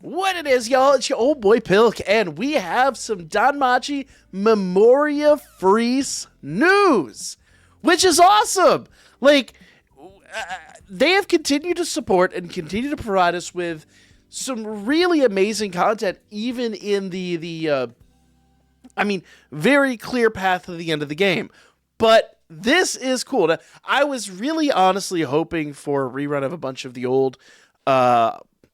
What it is, y'all, it's your old boy Pilk, and we have some Danmachi Memoria Freese news, which is awesome. Like, they have continued to support and continue to provide us with some really amazing content, even in the very clear path to the end of the game. But this is cool. Now, I was really honestly hoping for a rerun of a bunch of the old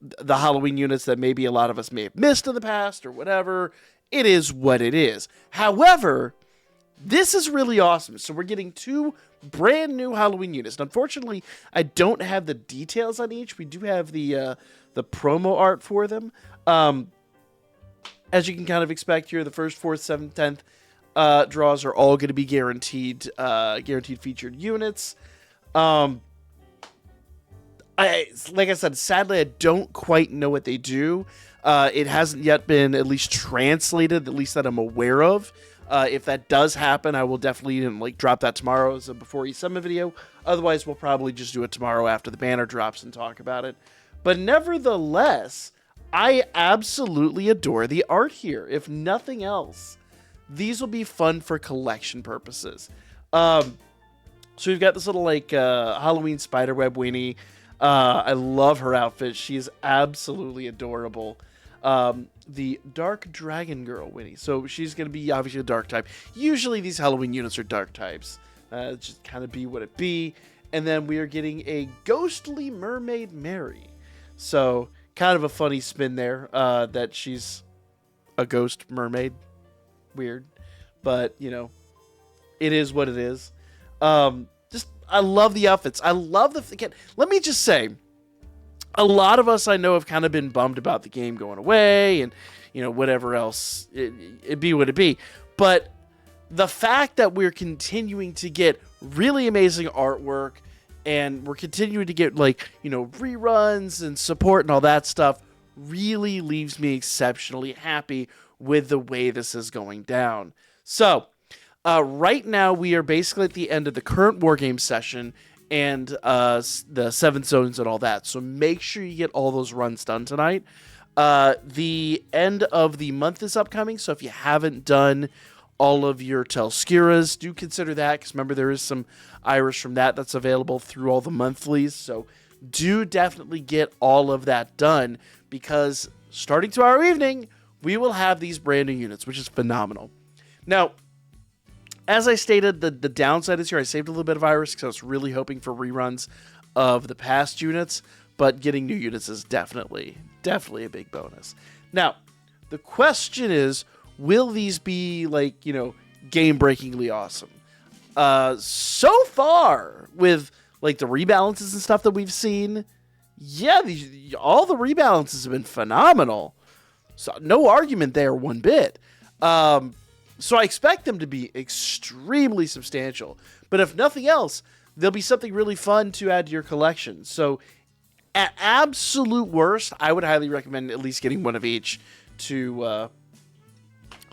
the Halloween units that maybe a lot of us may have missed in the past or whatever. It is what it is. However, this is really awesome. So we're getting 2 brand new Halloween units. And unfortunately, I don't have the details on each. We do have the promo art for them. As you can kind of expect here, the 1st, 4th, 7th, 10th draws are all going to be guaranteed featured units. Like I said, sadly, I don't quite know what they do. It hasn't yet been at least translated, at least that I'm aware of. If that does happen, I will definitely drop that tomorrow as a before you summon video. Otherwise, we'll probably just do it tomorrow after the banner drops and talk about it. But nevertheless, I absolutely adore the art here. If nothing else, these will be fun for collection purposes. So we've got this little Halloween spiderweb weenie. I love her outfit. She is absolutely adorable. The Dark Dragon Girl Winnie. So she's going to be obviously a dark type. Usually these Halloween units are dark types. Just kind of be what it be. And then we are getting a Ghostly Mermaid Mary. So kind of a funny spin there that she's a ghost mermaid. Weird. But, it is what it is. I love the outfits. I love again, let me just say, a lot of us I know have kind of been bummed about the game going away and, whatever else. It be what it be. But the fact that we're continuing to get really amazing artwork and we're continuing to get, reruns and support and all that stuff really leaves me exceptionally happy with the way this is going down. So, right now, we are basically at the end of the current Wargame session and the 7 zones and all that. So make sure you get all those runs done tonight. The end of the month is upcoming, so if you haven't done all of your Telskiras, do consider that, because remember, there is some Irish from that's available through all the monthlies. So do definitely get all of that done, because starting tomorrow evening, we will have these brand new units, which is phenomenal. Now, as I stated, the downside is here. I saved a little bit of Iris because I was really hoping for reruns of the past units, but getting new units is definitely a big bonus. Now, the question is, will these be game-breakingly awesome? So far, with the rebalances and stuff that we've seen, yeah, all the rebalances have been phenomenal. So no argument there one bit. So I expect them to be extremely substantial. But if nothing else, there'll be something really fun to add to your collection. So at absolute worst, I would highly recommend at least getting one of each to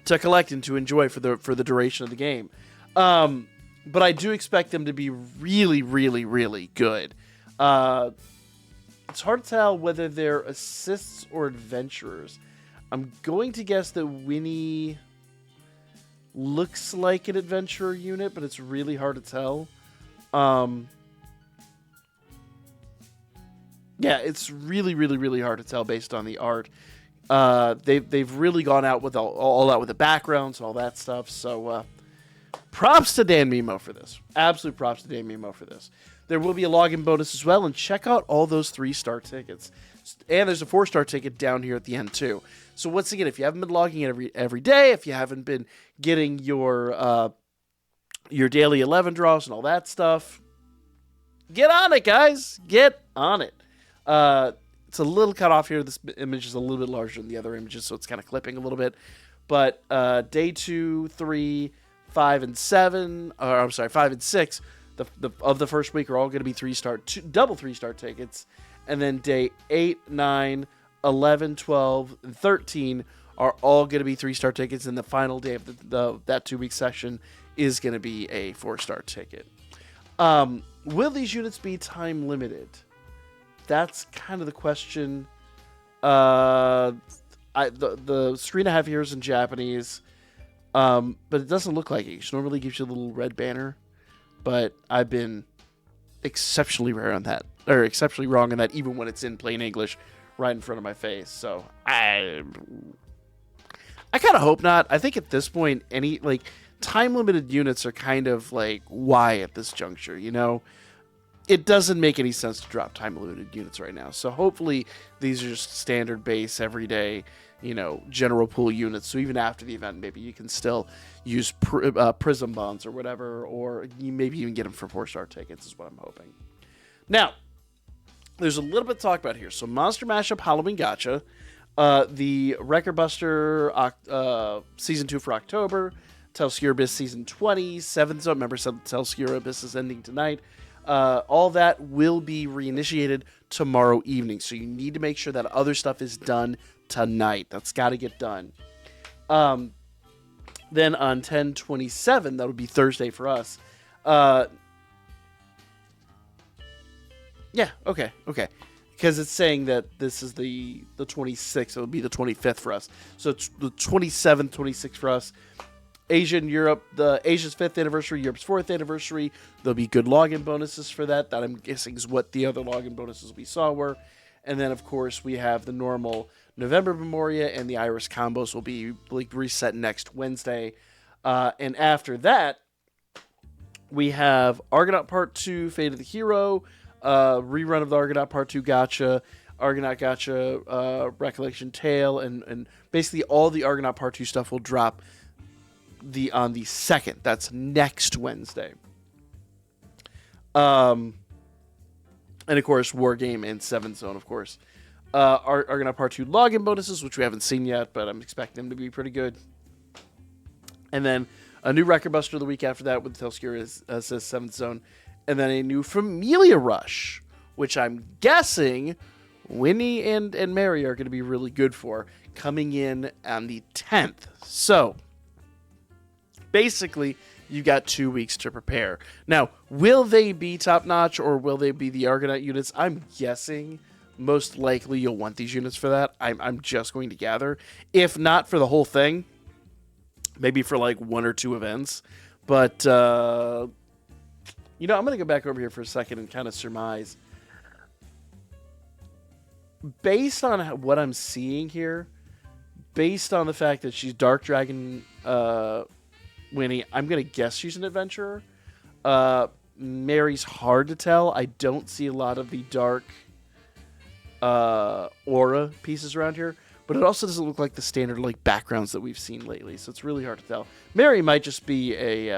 collect and to enjoy for the duration of the game. But I do expect them to be really, really, really good. It's hard to tell whether they're assists or adventurers. I'm going to guess that Winnie looks like an adventurer unit, but it's really hard to tell. Yeah, it's really, really, really hard to tell based on the art. They've really gone out with all out with the backgrounds, all that stuff. So props to Danmemo for this. Absolute props to Danmemo for this. There will be a login bonus as well, and check out all those 3-star tickets. And there's a 4-star ticket down here at the end too. So once again, if you haven't been logging in every day, if you haven't been getting your daily 11 draws and all that stuff, get on it, guys. Get on it. It's a little cut off here. This image is a little bit larger than the other images, so it's kind of clipping a little bit. But day 2, 3, 5, and 7, or I'm sorry, 5 and 6 of the first week are all going to be 3-star, double 3-star tickets. And then day 8, 9, 11, 12, and 13 are all going to be 3-star tickets. And the final day of that 2-week session is going to be a 4-star ticket. Will these units be time limited? That's kind of the question. The screen I have here is in Japanese, but it doesn't look like it. It normally gives you a little red banner, but I've been exceptionally wrong on that, even when it's in plain English right in front of my face. So I kind of hope not. I think at this point, any time limited units are kind of like why at this juncture, It doesn't make any sense to drop time limited units right now. So hopefully these are just standard base everyday, general pool units. So even after the event, maybe you can still use Prism bonds or whatever, or you maybe even get them for 4-star tickets is what I'm hoping. Now, there's a little bit to talk about here. So Monster Mashup Halloween Gacha, the Record Buster Season 2 for October, Telskier Abyss Season 20, 7th Zone. Remember, Telskier Abyss is ending tonight. All that will be reinitiated tomorrow evening. So you need to make sure that other stuff is done tonight. That's got to get done. Then on 10/27, that'll be Thursday for us. Yeah, okay. Because it's saying that this is the 26th. It'll be the 25th for us. So it's the 27th, 26th for us. Asia and Europe, Asia's 5th anniversary, Europe's 4th anniversary. There'll be good login bonuses for that. That I'm guessing is what the other login bonuses we saw were. And then, of course, we have the normal November Memoria, and the Iris combos will be reset next Wednesday. And after that, we have Argonaut Part 2, Fate of the Hero, rerun of the Argonaut Part 2 Gacha, Argonaut Gacha, Recollection Tale, and basically all the Argonaut Part 2 stuff will drop on the 2nd. That's next Wednesday. And of course, Wargame and 7th Zone, of course. Argonaut Part 2 login bonuses, which we haven't seen yet, but I'm expecting them to be pretty good. And then a new Record Buster the week after that with Telskier says 7th Zone. And then a new Familia Rush, which I'm guessing Winnie and Mary are going to be really good for, coming in on the 10th. So basically, you've got 2 weeks to prepare. Now, will they be top-notch, or will they be the Argonaut units? I'm guessing most likely you'll want these units for that. I'm just going to gather. If not for the whole thing, maybe for 1 or 2 events. But, I'm going to go back over here for a second and kind of surmise. Based on what I'm seeing here, based on the fact that she's Dark Dragon Winnie, I'm going to guess she's an adventurer. Mary's hard to tell. I don't see a lot of the dark aura pieces around here, but it also doesn't look like the standard backgrounds that we've seen lately, so it's really hard to tell. Mary might just be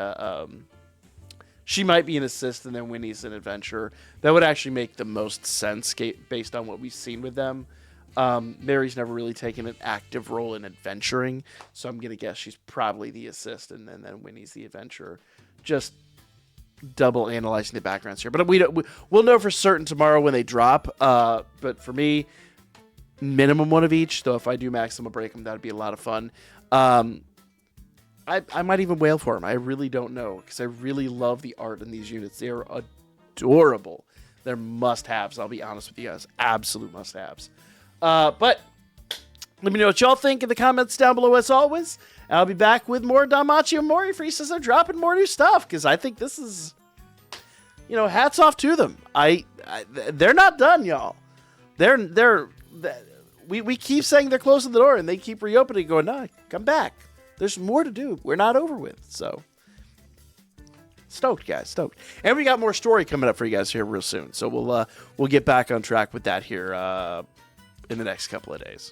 she might be an assist, and then Winnie's an adventurer. That would actually make the most sense based on what we've seen with them. Mary's never really taken an active role in adventuring, so I'm going to guess she's probably the assist, and then Winnie's the adventurer. Just double analyzing the backgrounds here. But we'll know for certain tomorrow when they drop. But for me, minimum one of each. So if I do max them or break them, that would be a lot of fun. I might even wail for them. I really don't know, because I really love the art in these units. They're adorable. They're must-haves, I'll be honest with you guys. Absolute must-haves. But let me know what y'all think in the comments down below, as always. I'll be back with more Danmachi and Memoria Freese as they're dropping more new stuff, because I think this is, hats off to them. They're not done, y'all. We keep saying they're closing the door, and they keep reopening, going, no, come back. There's more to do. We're not over with. So stoked, guys, stoked. And we got more story coming up for you guys here real soon. So we'll get back on track with that here in the next couple of days.